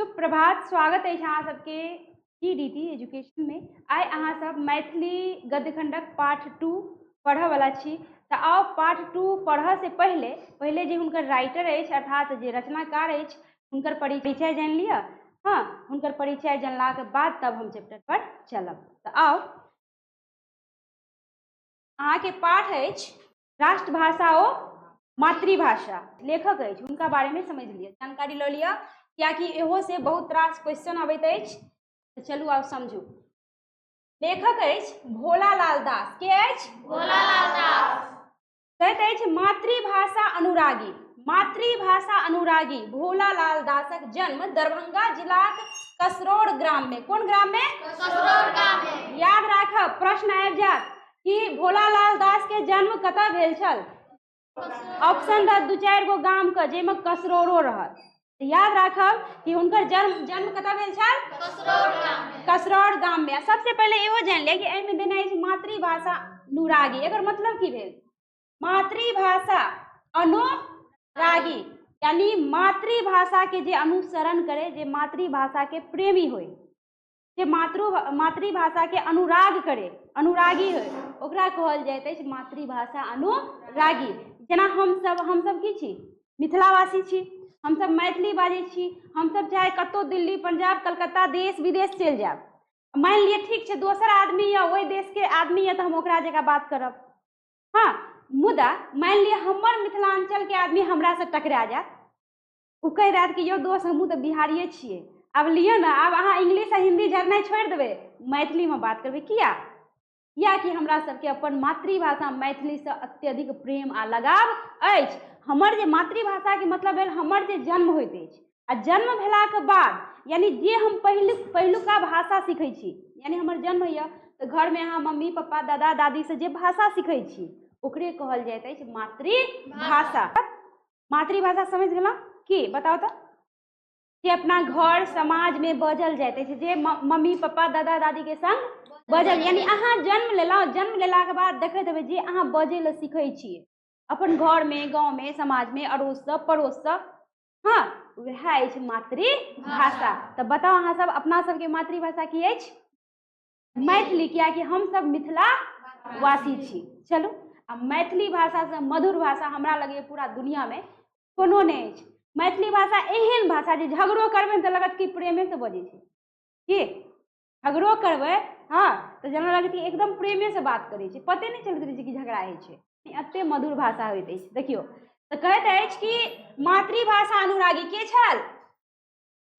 सुप्रभात, स्वागत है अहाँ सबके टीडीटी एजुकेशन में। आइ अहाँ सब मैथिली गद्यखंडक पाठ 2 पढ़य वाला छी। तो आओ पाठ 2 पढ़य से पहले जे हुनकर राइटर अछि अर्थात जे रचनाकार अछि हुनकर परिचय जान लिया। हाँ, हुनकर परिचय जानला के बाद तब हम चैप्टर पर चलब। तो आओ अहाँ के पाठ अछि राष्ट्रभाषा ओ मातृभाषा। लेखक अछि हुनका बारे में समझ लिया, जानकारी ल लिया, कियाकि एहो से बहुत रास क्वेश्चन अबैत अछि। तो चलू आब समझू। लेखक अछि भोलालाल दास। के अछि? भोलालाल दास। कहैत अछि मातृभाषा अनुरागी। मातृभाषा अनुरागी भोलालाल दासक जन्म दरभंगा जिलाक कसरौड़ ग्राम में। कोन ग्राम में? कसरौड़ गाम में। याद राखब, प्रश्न आबि जायत कि भोलालाल दास के जन्म कतऽ भेल छल। ऑप्शन रहत 2-4 गो गाम के, जेमे कसरौड़ो रहत। याद राखब कि हुनकर जन्म कतऽ भेल छल? कसरौड़ गाम में। कसरौड़ गाम में। सबसे पहले इहो जान लिया कि एहिमे देना अछि मातृभाषा अनुरागी। एकर मतलब की भेल? मातृभाषा अनुरागी यानी मातृभाषा के जे अनुसरण करे, जे मातृभाषा के प्रेमी होय, जे मातृभाषा के अनुराग करे, अनुरागी होय, ओकरा कहल जाइत अछि मातृभाषा अनुरागी। जेना हम सब की छी? मिथिलावासी छी। हम सब मैथिली बाजै छी। हम सब चाहे कतौ दिल्ली, पंजाब, कलकत्ता, देश विदेश चलि जायब, मान लिअ ठीक छै दोसर आदमी या ओहि देश के आदमी या तो हम ओकरा जगह बात करब। हाँ, मुदा मान लिअ हमर मिथिलांचल के आदमी हमरा से टकरा जायत, ओ कहि देत कि यौ दोस्त हमहूँ तो बिहारिये छियै। अब लिअ ना, अब अहाँ इंग्लिश आ हिंदी झरनाइ छोड़ि देबै, मैथिली में बात करबै। कियाकि हमरा सबके अपन मातृभाषा मैथिली से अत्यधिक प्रेम आ लगाव अछि। हमर जे मातृभाषा के मतलब भेल हमर जे जन्म होइत अछि, आ जन्म भेलाके बाद यानी जे हम पहिलुका भाषा सीखै छी, यानी हमर जन्म होइए तो घर में अहाँ मम्मी पापा दादा दादी से जे भाषा सीखै छी ओकरे कहल जाइत अछि मातृभाषा। मातृभाषा समझ गेलहुँ की? बताओ तो। जे अपना घर समाज में बजल जाइत अछि, जे मम्मी पापा दादा दादी के संग बजल, यानी अहाँ जन्म लेलहुँ, जन्म लेलाके बाद देखैत हेबै जे अहाँ बजै लए सीखै छियै अपन घर में, गाँव में, समाज में, अड़ोस सब पड़ोस सब। हाँ, वह अछि मातृभाषा। तो बताओ अहाँ सब अपना सबके मातृभाषा की अछि? मैथिली, कियाकि हम सब मिथिला वासी छी। चलू, अब मैथिली भाषा से मधुर भाषा हमरा लगे पूरा दुनिया में कोनो नहीं अछि। मैथिली भाषा एहन भाषा जे झगड़ो करबै तो लगत कि प्रेमे से बजै छै। की झगड़ो करबै हाँ तो जेना लगत कि एकदम प्रेमे से बात करै छै, पते नहीं चलैत रहै छै कि झगड़ा होइ छै। एते मधुर भाषा होइत अछि। देखियो तो कहैत अछि कि मातृभाषा अनुरागी के छल?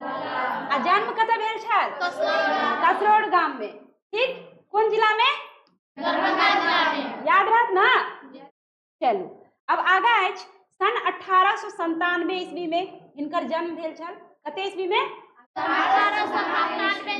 आ जन्म कतऽ भेल छल? कसरौड़ गाम में। ठीक, कौन जिला में? दरभंगा जिला में। याद रहत ना? चलू अब आगा अछि सन 1897 ईस्वी में हिनकर जन्म भेल छल। कते ईस्वी में? 1897।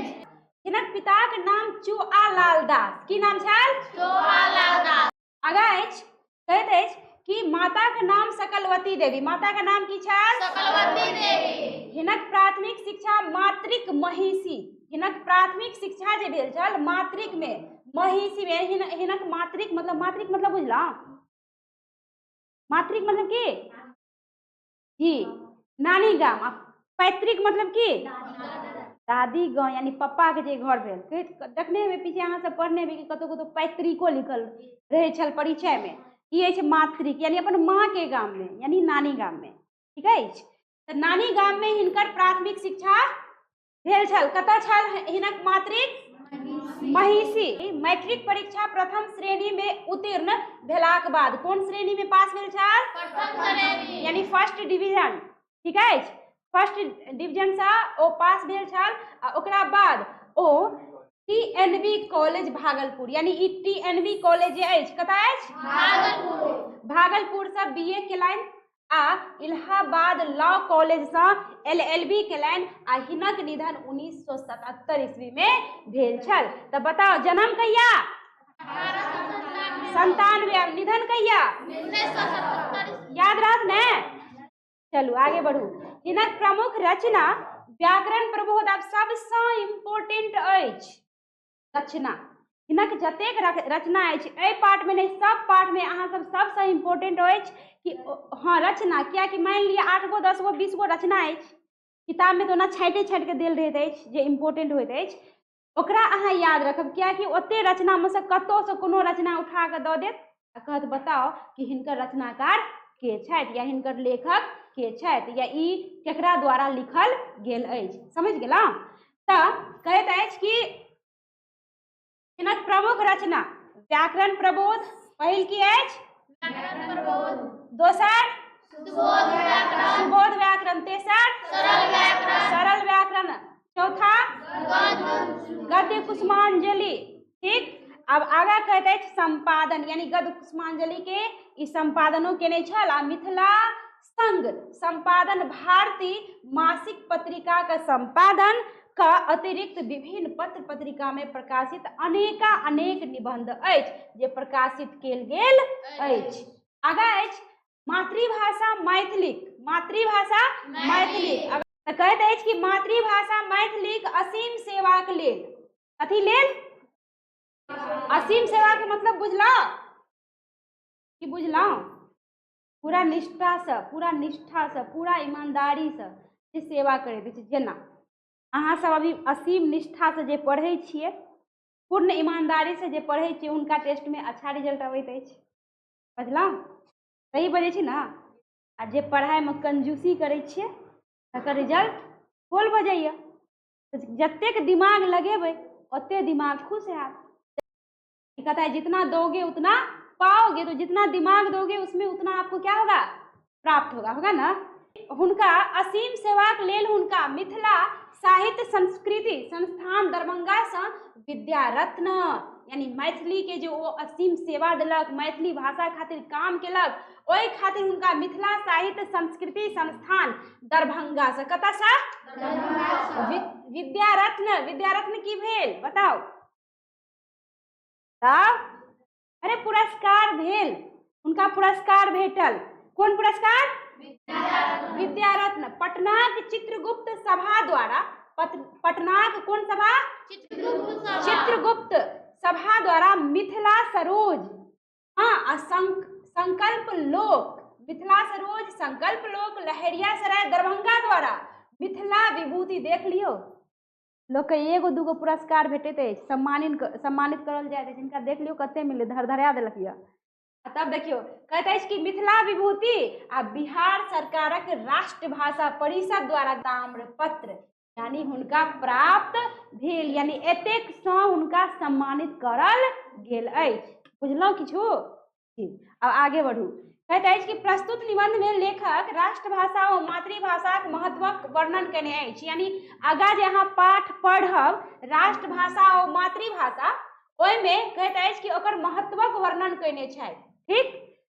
हिनक पिताक नाम चुआलाल दास। की नाम छल? चुआलाल दास। आगा अछि कहैत अछि कि माता के नाम सकलवती देवी। माता का नाम की छल? सकलवती देवी। हिनक प्राथमिक शिक्षा मातृक महिषी। हिनक प्राथमिक शिक्षा जे भेल छल मातृक में, महिषी में। हिनक मातृक मतलब बुझलौ? मातृक मतलब की? जी, नानी गाम। पैतृक मतलब की? दादी गाँव, यानी पप्पा के जे घर भेल। देखने हेबै पीछे अहाँ सब पढ़ने हेबै कि कतौ कतौ पैतृको लिखल रहे छल परिचय में। ई अछि मातृक, यानी अपन माँ के गाम में, यानी नानी गाम में। ठीक अछि? तो नानी गाम में हिनकर प्राथमिक शिक्षा भेल छल। कतऽ छल हिनक मातृक? महिषी। मैट्रिक परीक्षा प्रथम श्रेणी में उत्तीर्ण भेलाक बाद कौन श्रेणी में पास भेल छल? प्रथम श्रेणी, यानी फर्स्ट डिवीजन। ठीक अछि? फर्स्ट डिवीजन से ओ पास भेल छल। आ ओकरा बाद ओ टीएनवी कॉलेज भागलपुर, यानी ई टीएनवी कॉलेज जे अछि कतऽ अछि? भागलपुर से बीए केलनि आ इलाहाबाद लॉ कॉलेज से एलएलबी केलनि। आ हिनक निधन 1977 ईस्वी में भेल छल। तो बताओ जन्म कहिया? 97। निधन कहिया? 1977। याद रहत ने? चलू आगे बढ़ू। हिनक प्रमुख रचना व्याकरण प्रबोध अब सबसे इम्पोर्टेंट अछि। रचना हिनक जतेक रचना अछि, एहि पार्ट में नहीं सब पार्ट में अहाँ सब सबसे इम्पोर्टेंट अछि कि हाँ रचना। कियाकि मान लिअ 8 गो 10 गो 20 गो रचना अछि, किताब में तो ओना छाँटि के देल रहैत अछि जे इम्पोर्टेंट होइत अछि, ओकरा अहाँ याद रखब, कियाकि ओते रचना में से कतौ से कोनो रचना उठा के दऽ देत आ कहत बताओ कि हिनकर रचनाकार के छथि या हिनकर लेखक के छथि या ई केकरा द्वारा लिखल गेल अछि। समझ गेलहुँ? तऽ कहैत अछि कि हिनक प्रमुख रचना व्याकरण प्रबोध पहिल की अछि? व्याकरण प्रबोध। दोसर सुबोध व्याकरण। सुबोध व्याकरण। तेसर सरल व्याकरण। सरल व्याकरण। चौथा गद्य कुसुमांजलि। ठीक, अब आगा कहैत अछि संपादन, यानी गद्य कुसुमांजलि के ई संपादनो केने छल आ मिथिला संघ संपादन भारती मासिक पत्रिका का संपादन का अतिरिक्त विभिन्न पत्र पत्रिका में प्रकाशित अनेक निबंध अछि जे प्रकाशित केल गेल अछि। आगा अछि मातृभाषा मैथिलीक। मातृभाषा मैथिलीक। तऽ कहैत अछि कि मातृभाषा मैथिलीक असीम सेवाक लेल, कथी लेल? असीम सेवा के मतलब बुझलहुँ कि बुझलहुँ? पूरा निष्ठा से, पूरा निष्ठा से, पूरा ईमानदारी से जे सेवा करैत अछि। जेना अहाँ सब अभी असीम निष्ठा से जे पढ़ै छियै, पूर्ण ईमानदारी से जे पढ़ै छियै, हुनका टेस्ट में अच्छा रिजल्ट अबैत अछि। बुझलहुँ? सही बजै छी ना? आ जे पढ़ाई में कंजूसी करै छियै तकर रिजल्ट होल भऽ जाइए। जतेक दिमाग लगेबै ओते दिमाग खुश हैत। कहता है जितना दोगे उतना पाओगे, तो जितना दिमाग दोगे उसमें उतना आपको क्या होगा? प्राप्त होगा। होगा ना? हुनका असीम सेवाक लेल हुनका मिथिला साहित्य संस्कृति संस्थान दरभंगा से विद्या रत्न, यानी मैथिली के जो असीम सेवा दिलक, मैथिली भाषा खातिर काम केलक, ओहि खातिर हुनका मिथिला साहित्य संस्कृति संस्थान दरभंगा से, कतऽ से? विद्या रत्न। विद्या रत्न की भेल बताओ? अरे पुरस्कार भेल, उनका पुरस्कार भेटल। कौन पुरस्कार? विद्या रत्न। पटनाक चित्रगुप्त सभा द्वारा, पटनाक कौन सभा? चित्रगुप्त सभा द्वारा मिथिला सरोज, हाँ, संकल्प लोक, मिथिला सरोज, संकल्प लोक, लहेरियासराय दरभंगा द्वारा मिथिला विभूति। देख लियो, लोग के एगो दूगो पुरस्कार भेटैत अछि, सम्मानित करल जाइत अछि। इनका देख लियो कते मिले, धरा देलक यऽ। तब देखियो कहैत अछि कि मिथिला विभूति आ बिहार सरकारक राष्ट्रभाषा परिषद द्वारा ताम्रपत्र, यानी हुनका प्राप्त भेल, यानी एतेक सँ हुनका सम्मानित करल गेल अछि। बुझलहुँ किछु? अब आगे बढ़ू। कहैत अछि कि प्रस्तुत निबंध में लेखक राष्ट्रभाषा और मातृभाषाक महत्वक वर्णन केने अछि। यानी आगा जे अहाँ पाठ पढ़ब राष्ट्रभाषा और मातृभाषा, ओहिमे कहैत अछि कि ओकर महत्वक वर्णन केने छथि। ठीक,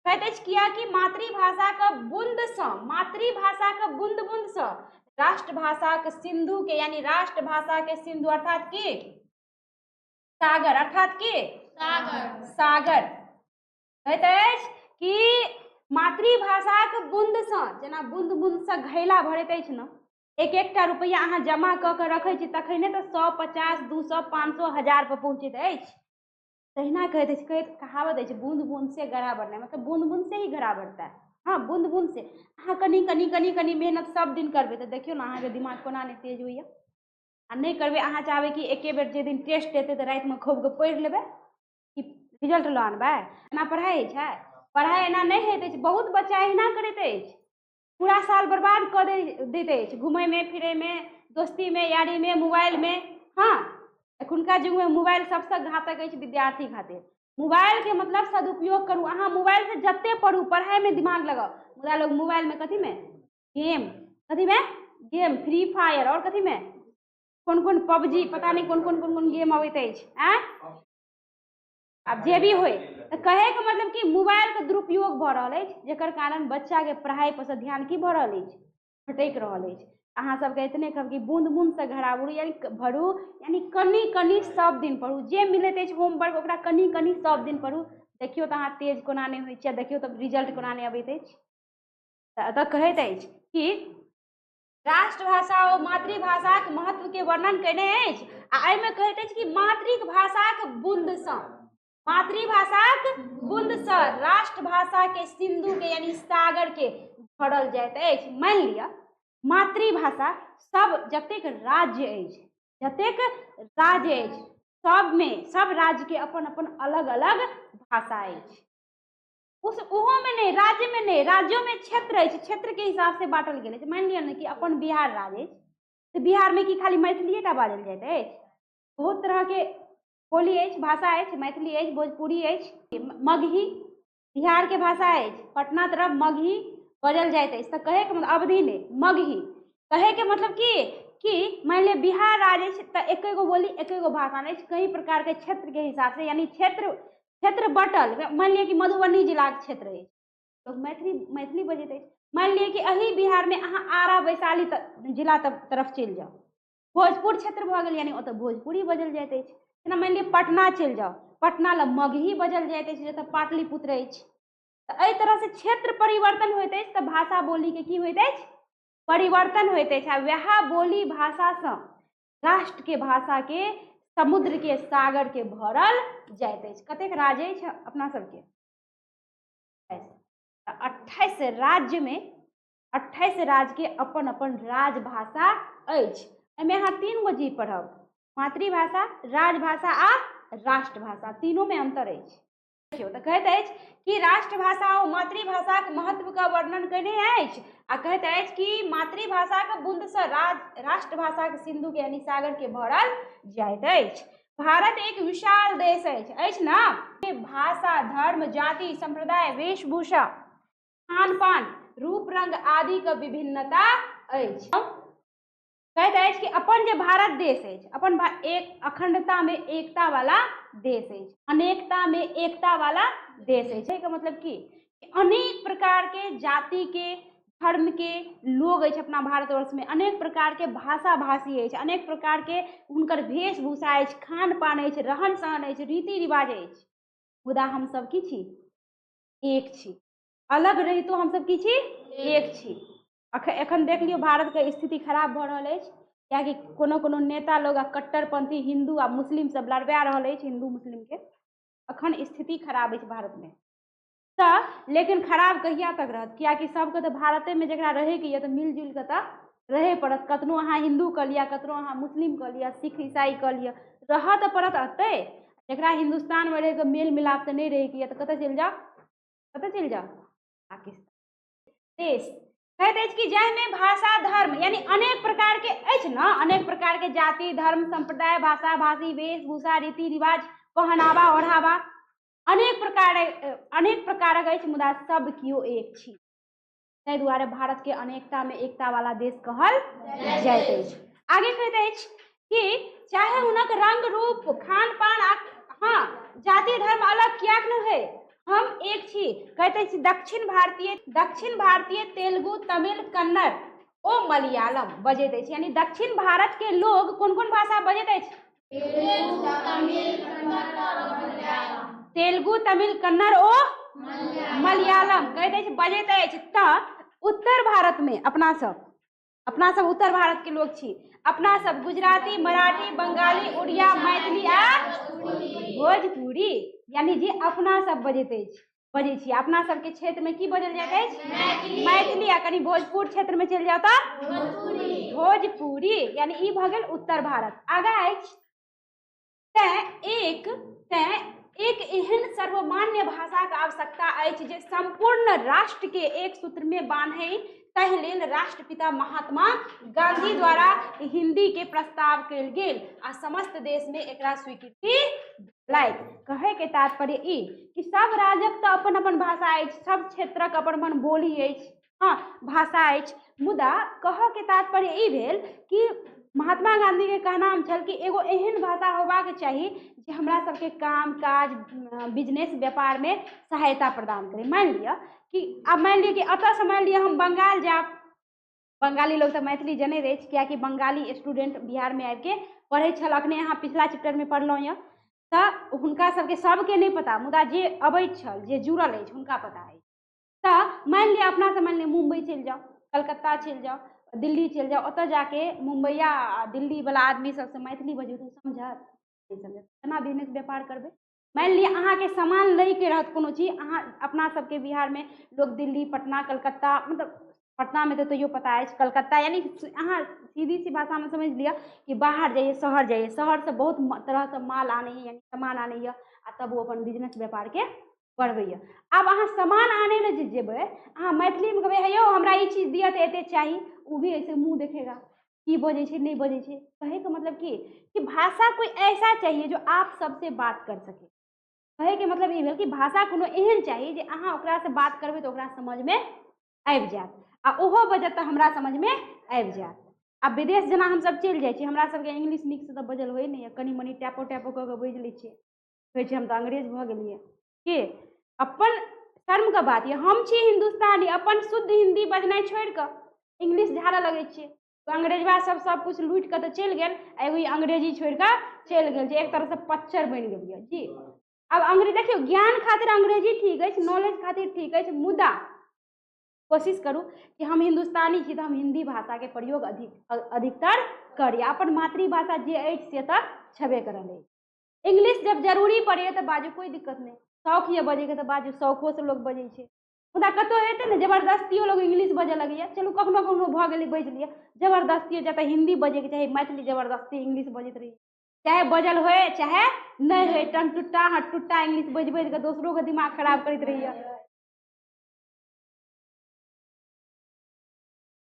कहैत अछि कियाकि मातृभाषा के बूंद सँ, मातृभाषा के बूंद बूंद सँ राष्ट्रभाषा के सिंधु के, यानी राष्ट्रभाषा के सिंधु अर्थात की? सागर। अर्थात की? सागर। सागर। कहैत अछि कि मातृभाषा के बूंद सँ, जेना बूंद बूंद सँ घैला भरैत अछि न, एक एकटा रुपैया अहाँ जमा कऽ के रखै छी तखने तऽ 100, 50, 200, 500, 1000 पर पहुँचैत अछि। तहिना कहैत अछि, कहावत अछि बूंद बूंद से घड़ा बढ़ना, मतलब बूंद बूंद से ही घड़ा बढ़ता है। हाँ, बूंद बूंद से अहाँ कनी मेहनत सब दिन करबै तऽ देखियौ ने अहाँके दिमाग कोना नहि तेज होइए। आ नहीं करबै, अहाँ चाहबै कि एके बेर जे दिन टेस्ट हेतै तऽ राति में खूब के पढ़ि लेबै कि रिजल्ट लऽ आनबै। एना पढ़ाई होइ छै? पढ़ाई एना नहीं होइत अछि। बहुत बच्चा एहिना करैत अछि, पूरा साल बर्बाद कऽ दैत अछि, घूमै में, फिरै में, दोस्ती में, यारी में, मोबाइल में। हाँ, एखुनका युग में मोबाइल सबसे घातक अछि विद्यार्थी खातिर। मोबाइल के मतलब सदुपयोग करू। अहाँ मोबाइल से जते पढ़ू, पढ़ाई में दिमाग लगाओ, मुदा लोग मोबाइल में कथी में? गेम। कथी में? गेम, फ्री फायर, और कथी में? कौन पबजी, पता नहीं कौन गेम अबैत अछि। अब जे भी होय, तो कहे के मतलब कि मोबाइल के दुरुपयोग भऽ रहल अछि, जेकर कारण बच्चा के पढ़ाई पर से ध्यान की भऽ रहल अछि? भटक रहल अछि। अहाँ सबके इतने कहब कि बूंद बूंद से घड़ा भरू, यानी भरू, यानी कनी सब दिन पढ़ू। जे मिलैत अछि होमवर्क ओकरा कनी सब दिन पढ़ू। देखियो तो अहाँ तेज कोना नहीं होइ छै, देखियो तो रिजल्ट कोना नहीं अबैत अछि। तऽ कहैत अछि कि राष्ट्रभाषा और मातृभाषाक महत्व के वर्णन केने अछि। आ एहिमे कहैत अछि कि मातृभाषाक बूंद सँ, मातृभाषाक बूंद सँ राष्ट्रभाषा के सिंधु के, यानी सागर के भरल जाइत अछि। मान लिअ मातृभाषा सब जतेक राज्य अछि, जतेक राज्य अछि सबमे सब राज्य के अपन अपन अलग अलग भाषा अछि। उस उहो में नहीं, राज्य में नहीं, राज्यों में क्षेत्र अछि, क्षेत्र के हिसाब से बांटल गेल अछि। मान लिअ ने कि अपन बिहार राज्य अछि तो बिहार में कि खाली मैथिलीए टा बाजल जाइत अछि? बहुत तरह के बोली अछि, भाषा अछि, मैथिली अछि, भोजपुरी अछि, मगही बिहार के भाषा अछि, पटना तरफ मगही बाजल जाइत अछि। तो कहे के मतलब अवधि नहीं, मगही कहे के मतलब कि मान लिअ बिहार राज्य अछि तो एक गो बोली एक गो भाषा नहीं, कई प्रकार के क्षेत्र के हिसाब से, यानी क्षेत्र बटल। मान लिअ कि मधुबनी जिला के क्षेत्र अछि तो मैथिली बजैत अछि। मान लिअ कि अही बिहार में अहाँ आरा वैशाली जिला तरफ चलि जाओ, भोजपुर क्षेत्र भऽ गेल, यानी ओतऽ भोजपुरी बजल जाइत अछि। जेना मान लिअ पटना चलि जाओ, पटना लग मगही बजल जाइत अछि, जतऽ पाटलिपुत्र अछि। तो एहि तरह से क्षेत्र परिवर्तन होइत अछि तो भाषा बोली के की होइत अछि? परिवर्तन होइत अछि। आ वएह बोली भाषा से राष्ट्र के भाषा के समुद्र के सागर के भरल जाइत अछि। कतेक राज्य अछि अपना सबके? 28 राज्य में 28 राज्य के अपन अपन राजभाषा अछि। एहिमे अहाँ 3 गो चीज पढ़ब, मातृभाषा, राजभाषा आ राष्ट्रभाषा, तीनों में अंतर अछि। देखियौ तो कहैत अछि कि राष्ट्रभाषा और मातृभाषा के महत्व का वर्णन केने अछि आ कहैत अछि कि मातृभाषा के बूंद से राष्ट्रभाषा के सिंधु के यानी सागर के भरल जाइत अछि। भारत एक विशाल देश अछि ना? भाषा, धर्म, जाति, संप्रदाय, वेशभूषा, खान पान, रूप रंग आदि के विभिन्नता अछि। कहैत अछि कि अपन जे भारत देश अछि, अपन एक अखंडता में एकता वाला देश अछि, अनेकता में एकता वाला देश अछि। एकर मतलब की? अनेक प्रकार के जाति के, धर्म के लोग अछि अपना भारतवर्ष में, अनेक प्रकार के भाषा भाषी अछि, अनेक प्रकार के हुनकर वेशभूषा अछि, खान पान अछि, रहन सहन अछि, रीति रिवाज अछि। मुदा हम सब की छी? एक छी। अलग रहितो हम सब की छी? एक छी। एखन देख लियो भारत के स्थिति खराब भ रहल अछि, कियाकि कोनो नेता लोग कट्टरपंथी हिंदू आ मुस्लिम सब लड़वा रहल अछि, हिंदू मुस्लिम के। अखन स्थिति खराब अछि भारत में। तो लेकिन खराब कहिया तक रहत? कियाकि सबके तो भारते में जकरा रहे के ये तो मिलजुल के तो रहे पड़त। कतनो अहाँ हिंदू कह लिया, कतनो अहाँ मुस्लिम कह लिया, सिख ईसाई कह लिया, रह तो पड़त अतै। जकरा हिंदुस्तान में रहे के मेल मिलाप से नहीं रहे के ये तो कतऽ चलि जाओ? कतऽ चलि जाओ? पाकिस्तान देश। कहैत अछि कि जाहिमे भाषा, धर्म यानी अनेक प्रकार के अछि ना, अनेक प्रकार के जाति, धर्म, संप्रदाय, भाषा भाषी, वेशभूषा, रीति रिवाज, पहनावा ओढ़ावा अनेक प्रकारक अछि, मुदा सब कियो एक छी। ताहि दुआरे भारत के अनेकता में एकता वाला देश कहल जाइत अछि। आगे कहैत अछि कि चाहे हुनक रंग रूप, खान पान, हाँ जाति धर्म अलग कियाक न है, हम एक छी। कहते अछि दक्षिण भारतीय तेलुगु, तमिल, कन्नड़ ओ मलयालम बजैत अछि। यानी दक्षिण भारत के लोग कोन कोन भाषा बजैत अछि? तेलुगु, तमिल, कन्नड़ ओ मलयालम कहैत अछि, बजैत अछि। तऽ उत्तर भारत में अपना सब उत्तर भारत के लोग छी। अपना सब गुजराती, मराठी, बंगाली, उड़िया, मैथिली आ भोजपुरी यानी जे अपना सब बजै छी। अपना सबके क्षेत्र में की बजल जाइत अछि? मैथिली। आ कनी भोजपुर क्षेत्र में चलि जाओ तो भोजपुरी, यानी ई भऽ गेल उत्तर भारत। आगा अछि एक एहन सर्वमान्य भाषा के आवश्यकता अछि जे संपूर्ण राष्ट्र के एक सूत्र में बांधै। ताहि लेल राष्ट्रपिता महात्मा गांधी द्वारा हिंदी के प्रस्ताव कयल गेल आ समस्त देश में एकरा स्वीकृति लायक। कहे के तात्पर्य ई कि सब राज्यक तो अपन अपन भाषा अछि, सब क्षेत्रक अपन अपन बोली अछि, हाँ भाषा अछि। मुदा कह के तात्पर्य ई भेल कि महात्मा गांधी के कहनाम छल कि एगो एहन भाषा होबाक चाही जे हमरा सबके काम काज, बिजनेस व्यापार में सहायता प्रदान करे। मान लिअ कि अतः से मान लिअ हम बंगाल जाब, बंगाली लोग तो मैथिली जनैत अछि, कियाकि बंगाली स्टूडेंट बिहार में आबि के पढ़े छल। अखने अहाँ पिछला चैप्टर में पढ़लहुँ यऽ, तो हुनका सबके सबके नहीं पता, मुदा जे अबैत छल, जे जुड़ल अछि हुनका पता अछि। तो मान लिअ अपना से मान लिअ मुंबई चलि जाओ, कलकत्ता चलि जाओ, दिल्ली चलि जाओ, ओतऽ जाके मुंबईया दिल्ली वाला आदमी सबसे मैथिली बजियौ तो समझत? केना बिजनेस व्यापार करबै? मान लिअ अहाँके सामान लैके रहत कोनो चीज, अहाँ अपना सबके बिहार में लोग दिल्ली, पटना, कलकत्ता मतलब पटना में तो तैयो पता है, कलकत्ता, यानी अहाँ सीधी सी भाषा में समझ लिया कि बाहर जाइए, शहर जाइए, शहर से बहुत तरह से माल आने है, यानी सामान आने है, आ तब वो अपन बिजनेस व्यापार के बढ़बैया। आब अहाँ सामान आने ले जे जेबै, अहाँ मैथिली में कहबै हे यौ हमरा ई चीज दिअ तऽ एते चाही, वो भी ऐसे मुंह देखेगा की बजे छे नहीं बजे छे। कहे का मतलब कि भाषा कोई ऐसा चाहिए जो आप सबसे बात कर सके। कहे के मतलब ई भेल कि भाषा कोनो एहन चाहिए जे अहाँ ओकरा से बात करबै तऽ ओकरा समझ में आबि जायत, आ ओहो बजत तऽ हमरा समझ में आबि जायत। आ विदेश जेना हमसब चलि जाइ छी, हमरा सबके इंग्लिश नीक से तऽ बजल होइ नहि, कनि मनि टैपो टैपो कऽ के बाजि लै छियै, कहै छै हम तऽ अंग्रेज भऽ गेलियै। कि अपन शर्म के बात यऽ, हम छी हिंदुस्तानी, अपन शुद्ध हिंदी बजनाइ छोड़ि कऽ इंग्लिश झाड़ऽ लगै छियै। तो अंग्रेजबा सब कुछ लूटि कऽ तऽ चलि गेल, एगो ई अंग्रेजी छोड़ि कऽ चलि गेल, जे एक तरह से पच्चर बनि गेल यऽ जी। अब अंग्रेजी देखियो, ज्ञान खातिर अंग्रेजी ठीक है, नॉलेज खातिर ठीक है, मुदा कोशिश करूँ कि हम हिंदुस्तानी छी तो हम हिंदी भाषा के प्रयोग अधिकतर करी। अपन मातृभाषा जे अछि से तऽ छेबे करल है। इंग्लिश जब जरूरी पड़े तो बाजू, कोई दिक्कत नहीं, शौक ये बजे के तो बाजू, शौखो से लोग बजे छे। मुदा कतौ हेतै ने जबरदस्तियो लोग इंग्लिश बजे लगैया, चलू कखनो कखनो भऽ गेलै बाजि लिअ, जबरदस्तियो जतऽ हिंदी बजे के चाही मैथिली जबरदस्ती इंग्लिश बजैत रही, चाहे बजल होए चाहे नहीं होए, टनटुट्टा हटटुट्टा इंग्लिश बज बज के दोसरों के दिमाग खराब करैत रहिए।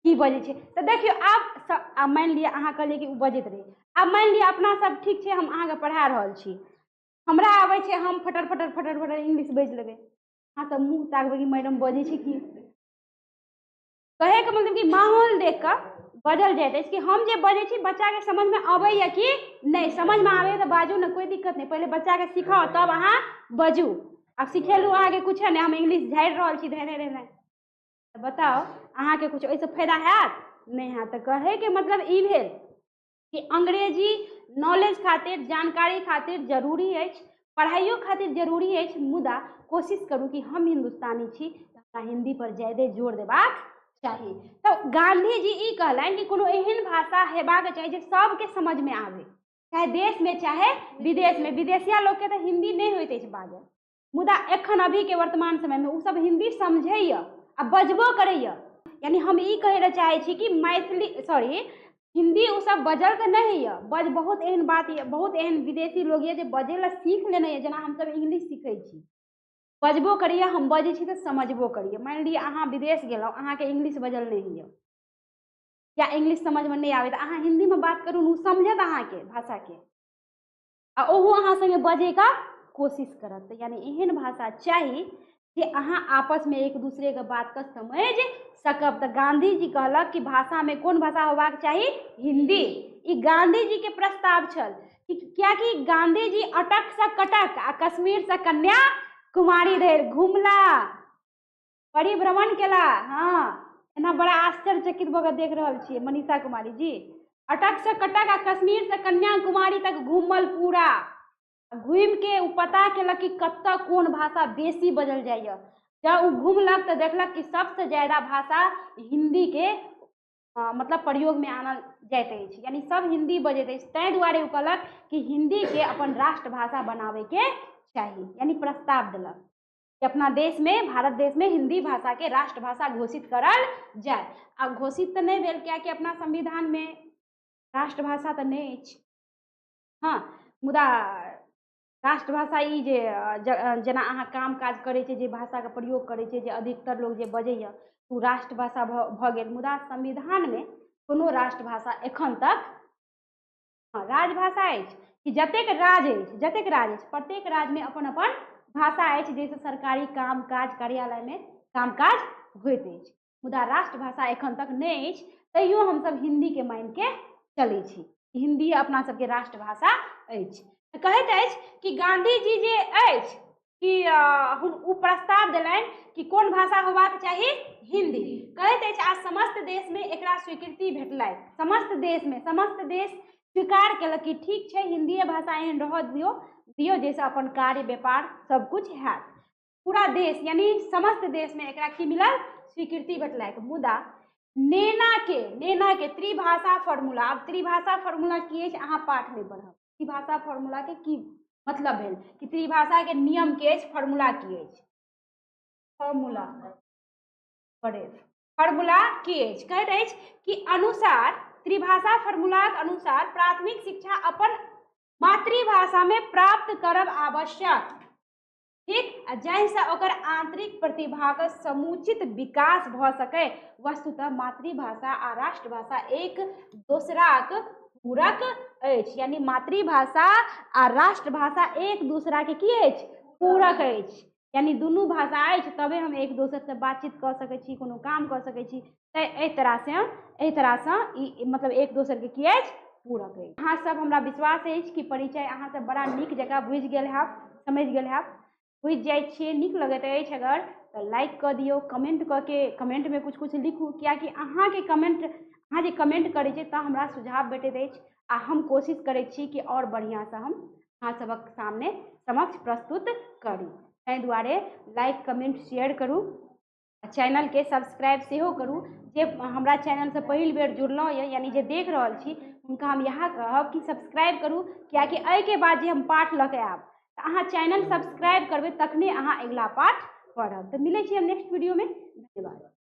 की बजे छे तो देखियो, आब मान लिया अहाँ कहलिए कि बजैत रही, आब मान लिया अपना सब ठीक छे, हम अहाँ के पढ़ा रहल छी, हमरा आबै छे, हम फटर फटर फटर फटर इंग्लिश बाजि लेबै, अहाँ सब मुँह ताकबै कि मैडम बजे छे की। कहे के मतलब कि माहौल देख कर बजल जाइत अछि कि हम जे बजे छी बच्चा के समझ में आबैया कि नहीं, समझ में आबैया तो बाजू ना, कोई दिक्कत नहीं, पहले बच्चा के सिखाओ तब अहाँ बजू। अब सिखेलू अहाँ के कुछ नहीं, हम इंग्लिश झाड़ि रहल छी धैर्य रहना, तो बताओ अहाँ के कुछ ओइसे फायदा हैत नहीं हैत। तो कहे के मतलब ई भेल कि अंग्रेजी नॉलेज खातिर, जानकारी खातिर जरूरी अछि, पढ़ाइयो खातिर जरूरी अछि, मुदा कोशिश करू कि हम हिंदुस्तानी छी तो हमरा हिंदी पर ज्यादा जोर देबाक चाही। तो गांधी जी ई कहलनि कि कोनो एहन भाषा हेबाक चाही जे सबके समझ में आवे, चाहे देश में चाहे विदेश में। विदेशिया लोग के तो हिंदी नहीं होइत अछि बाजल, मुदा एखन अभी के वर्तमान समय में उ सब हिंदी समझैया आ बजबो करैया। यानी हम ई कहे ला चाहे छी कि मैथिली सॉरी हिंदी उ सब बजल तो नहीं है, बहुत एहन बात है, बहुत एहन विदेशी लोग ये जो बजे ला सीख लेने, जेना हम सब इंग्लिश सीखे छी, बजबो करिए, हम बजे छी तो समझबो करिए। मान लिया अहाँ विदेश गेलौ, अहाँ के इंग्लिश बजल नहीं है या इंग्लिश समझ में नहीं आवे, तो अहाँ हिंदी में बात करू, उ समझत अहाँ के भाषा के, आ ओहो अहाँ संगे बजे का कोशिश करत। यानी एहन भाषा चाहिए कि अहाँ आपस में एक दूसरे के बात का समझ सकब। तो गांधी जी कहलक कि भाषा में कौन भाषा होबाक चाही, हिंदी। ई गांधी जी के प्रस्ताव छल क्या कि गांधी जी अटक से कटक आ कश्मीर से कन्याकुमारी धरि घुमला, परिभ्रमण केला। हाँ, एना बड़ा आश्चर्यचकित भऽ के देख रहल छियै मनीषा कुमारी जी, अटक से कटक आ कश्मीर से कन्याकुमारी तक घूमल पूरा, घूम के उ पता केलक कि कत्ता कोन भाषा बेसी बजल जाइए। जब उ घूमलक तो देखलक कि सबसे ज्यादा भाषा हिंदी के मतलब प्रयोग में आनल जाइत अछि, यानी सब हिंदी बजैत अछि। ताहि दुआरे उ कहलक कि हिंदी के अपन राष्ट्र भाषा बनावे के चाही, यानी प्रस्ताव देलक कि अपना देश में, भारत देश में हिंदी भाषा के राष्ट्र भाषा घोषित करल जाए। अब घोषित तो नहीं भेल, क्या कि अपना संविधान में राष्ट्रभाषा तो नहीं अछि, हाँ, मुदा राष्ट्रभाषा ई जे जेना अहाँ काम काज करै छै, जे भाषा के प्रयोग करै छै, जे अधिकतर लोग जे बजैया ओ राष्ट्रभाषा भऽ गेल। मुदा संविधान में कोनो राष्ट्रभाषा एखन तक, हाँ, राजभाषा अछि कि जतेक राज्य अछि प्रत्येक राज्य में अपन अपन भाषा अछि, जैसे सरकारी काम काज कार्यालय में काम काज होइत अछि, मुदा राष्ट्रभाषा एखन तक नहीं अछि। तैयो हमसब हिंदी के मान के चलै छी, हिंदी अपना सबके राष्ट्रभाषा अछि। कहैत अछि कि गांधी जी जे अछि कि उ प्रस्ताव देलनि कि कोन भाषा होबाक चाही, हिंदी। कहैत अछि आज समस्त देश में एकरा स्वीकृति भेटलै, समस्त देश में, समस्त देश स्वीकार केलक कि ठीक छै हिंदी भाषा एहन रह दियो जैसे अपन कार्य व्यापार सब कुछ हैत। पूरा देश यानी समस्त देश में एकरा की मिलल, स्वीकृति भेटलै। मुदा नेना के त्रिभाषा फॉर्मूला, अब त्रिभाषा फॉर्मूला की अछि अहाँ पाठ नहीं पढ़ब, त्रिभाषा फॉर्मूला के की मतलब भेल कि त्रिभाषा के नियम के अछि, फॉर्मूला की अछि, फॉर्मूला पढ़े फॉर्मूला की अछि कहैत अछि कि अनुसार त्रिभाषा फॉर्मूलाक अनुसार प्राथमिक शिक्षा अपन मातृभाषा में प्राप्त करब आवश्यक, ठीक, जाहिसँ ओकर आंतरिक प्रतिभाक समुचित विकास भऽ सकै। वस्तुतः मातृभाषा आ राष्ट्रभाषा एक दोसराक पूरक अछि, यानी मातृभाषा आ राष्ट्रभाषा एक दूसरा के की अछि, पूरक अछि, यानी दुनू भाषा अछि तबे हम एक दोसर से बातचीत कऽ सकै छी, कोनो काम कऽ सकै छी। तऽ एहि तरहसँ ई मतलब एक दोसर के की अछि, पूरक अछि। अहाँ सब हमरा विश्वास अछि कि परिचय अहाँ सब बड़ा नीक जकाँ बुझि गेल हैब, समझि गेल हैब। बुझि जाइ छियै, नीक लगैत अछि अगर तऽ लाइक कऽ दियौ, कमेंट कऽ के कमेंटमे किछु लिखू, कियाकि अहाँके कमेंट, अहाँ जे कमेंट करै छियै तऽ हमरा सुझाव भेटैत अछि आ हम कोशिश करै छी कि और बढ़िआँसँ हम अहाँ सबक सामने समक्ष प्रस्तुत करी। ताहि दुआरे लाइक कमेंट शेयर करू, चैनल के सब्सक्राइब सेहो करू। जे हमरा चैनल से पहिल बेर जुड़लहुँ यऽ, यानी जे देख रहल छी, हुनका हम इएह कहब कि सब्सक्राइब करू, कियाकि एहिके बाद जे हम पाठ लऽ के आयब तऽ अहाँ चैनल सब्सक्राइब करबै तखने अहाँ अगिला पाठ पढ़ब। तऽ मिलै छी हम नेक्स्ट वीडियो में। धन्यवाद।